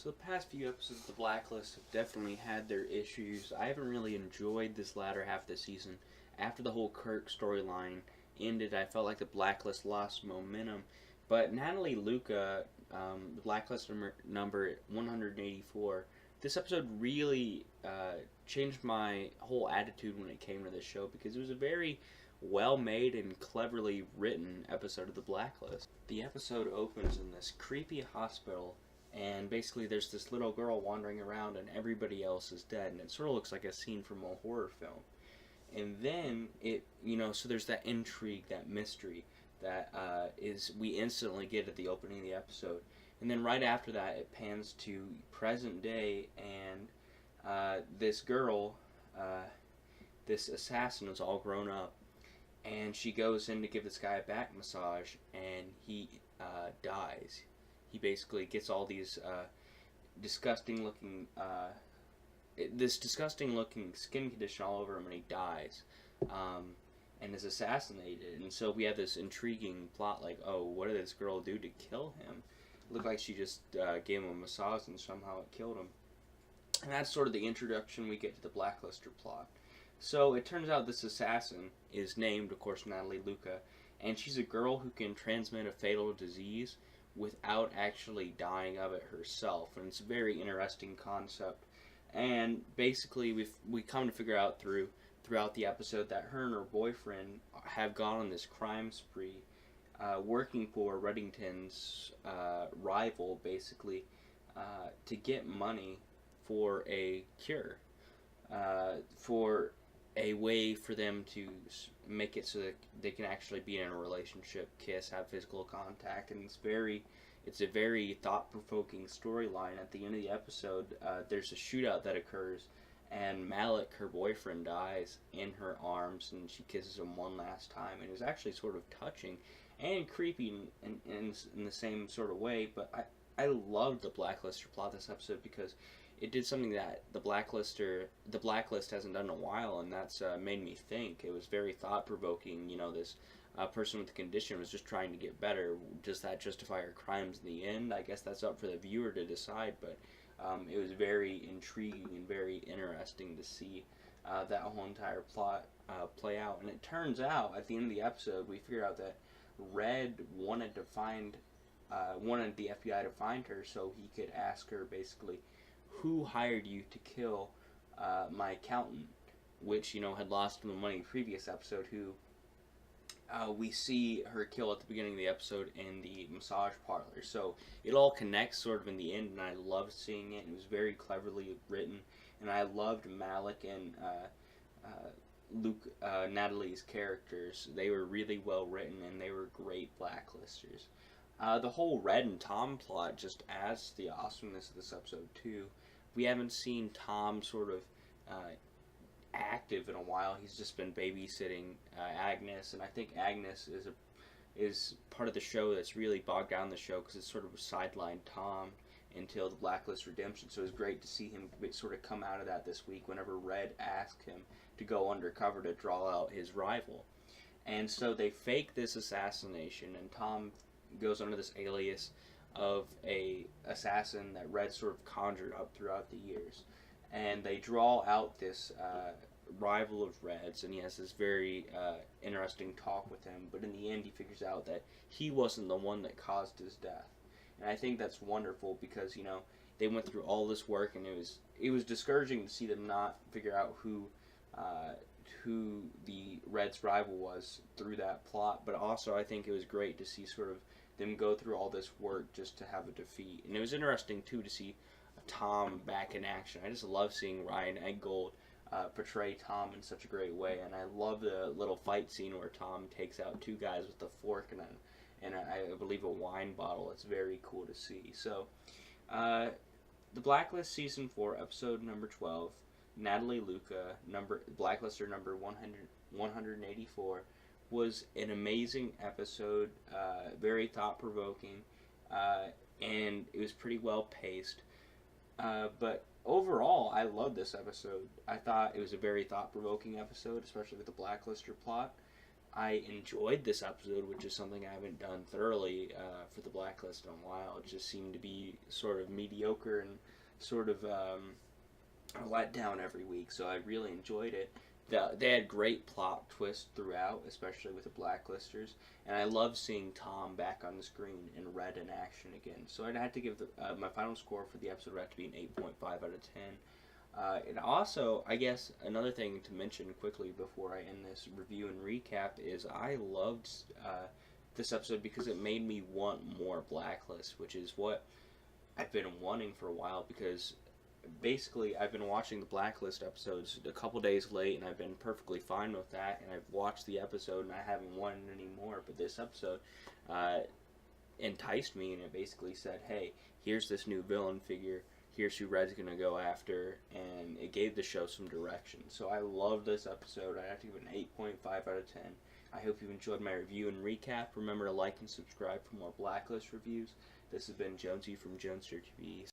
So the past few episodes of The Blacklist have definitely had their issues. I haven't really enjoyed this latter half of the season. After the whole Kirk storyline ended, I felt like The Blacklist lost momentum. But Natalie Luca, The Blacklist number 184, this episode really changed my whole attitude when it came to this show because it was a very well made and cleverly written episode of The Blacklist. The episode opens in this creepy hospital, and basically there's this little girl wandering around and everybody else is dead, and it sort of looks like a scene from a horror film. And then so there's that intrigue, that mystery that we instantly get at the opening of the episode. And then right after that it pans to present day, and this girl, this assassin, is all grown up, and she goes in to give this guy a back massage, and he dies. He basically gets all these disgusting looking skin condition all over him, and he dies, and is assassinated. And so we have this intriguing plot, like, oh, what did this girl do to kill him? It looked like she just gave him a massage and somehow it killed him. And that's sort of the introduction we get to the Blacklister plot. So it turns out this assassin is named, of course, Natalie Luca, and she's a girl who can transmit a fatal disease without actually dying of it herself, and it's a very interesting concept. And basically we come to figure out throughout the episode that her and her boyfriend have gone on this crime spree, working for Reddington's rival, basically, to get money for a cure, for a way for them to make it so that they can actually be in a relationship, kiss, have physical contact. And it's a very thought-provoking storyline. At the end of the episode, there's a shootout that occurs, and Malik, her boyfriend, dies in her arms, and she kisses him one last time. And it was actually sort of touching and creepy in the same sort of way. But I loved the Blacklister plot this episode because it did something that the Blacklist hasn't done in a while, and that's made me think. It was very thought-provoking. This person with the condition was just trying to get better. Does that justify her crimes in the end? I guess that's up for the viewer to decide, but it was very intriguing and very interesting to see that whole entire plot play out. And it turns out, at the end of the episode, we figure out that Red wanted the FBI to find her so he could ask her, basically, who hired you to kill my accountant, which, had lost him the money in the previous episode, who we see her kill at the beginning of the episode in the massage parlor. So it all connects sort of in the end, and I loved seeing it. It was very cleverly written, and I loved Malik and Natalie's characters. They were really well written, and they were great Blacklisters. The whole Red and Tom plot just adds to the awesomeness of this episode too. We haven't seen Tom sort of active in a while. He's just been babysitting Agnes, and I think Agnes is part of the show that's really bogged down the show because it's sort of sidelined Tom until the Blacklist redemption. So it was great to see him sort of come out of that this week whenever Red asked him to go undercover to draw out his rival. And so they fake this assassination, and Tom goes under this alias of a assassin that Red sort of conjured up throughout the years. And they draw out this rival of Red's, and he has this very interesting talk with him. But in the end, he figures out that he wasn't the one that caused his death. And I think that's wonderful because, they went through all this work, and it was discouraging to see them not figure out who the Red's rival was through that plot. But also, I think it was great to see sort of them go through all this work just to have a defeat. And it was interesting too to see Tom back in action. I just love seeing Ryan Eggold portray Tom in such a great way, and I love the little fight scene where Tom takes out two guys with a fork and I believe a wine bottle. It's very cool to see. So the Blacklist season 4 episode number 12, Natalie Luca, Blacklister number 184, was an amazing episode, very thought-provoking, and it was pretty well paced. But overall, I loved this episode. I thought it was a very thought-provoking episode, especially with the Blacklister plot. I enjoyed this episode, which is something I haven't done thoroughly for the Blacklist in a while. It just seemed to be sort of mediocre and sort of a letdown every week, so I really enjoyed it. They had great plot twists throughout, especially with the Blacklisters, and I love seeing Tom back on the screen and Red in action again. So I'd have to give my final score for the episode would have to be an 8.5 out of 10. And also, I guess another thing to mention quickly before I end this review and recap is I loved this episode because it made me want more Blacklist, which is what I've been wanting for a while, because basically I've been watching the Blacklist episodes a couple days late, and I've been perfectly fine with that, and I've watched the episode and I haven't wanted any more, but this episode enticed me, and it basically said, hey, here's this new villain figure, here's who Red's gonna go after, and it gave the show some direction. So I love this episode. I have to give it an 8.5 out of 10. I hope you've enjoyed my review and recap. Remember to like and subscribe for more Blacklist reviews. This has been Jonesy from Jonester TV.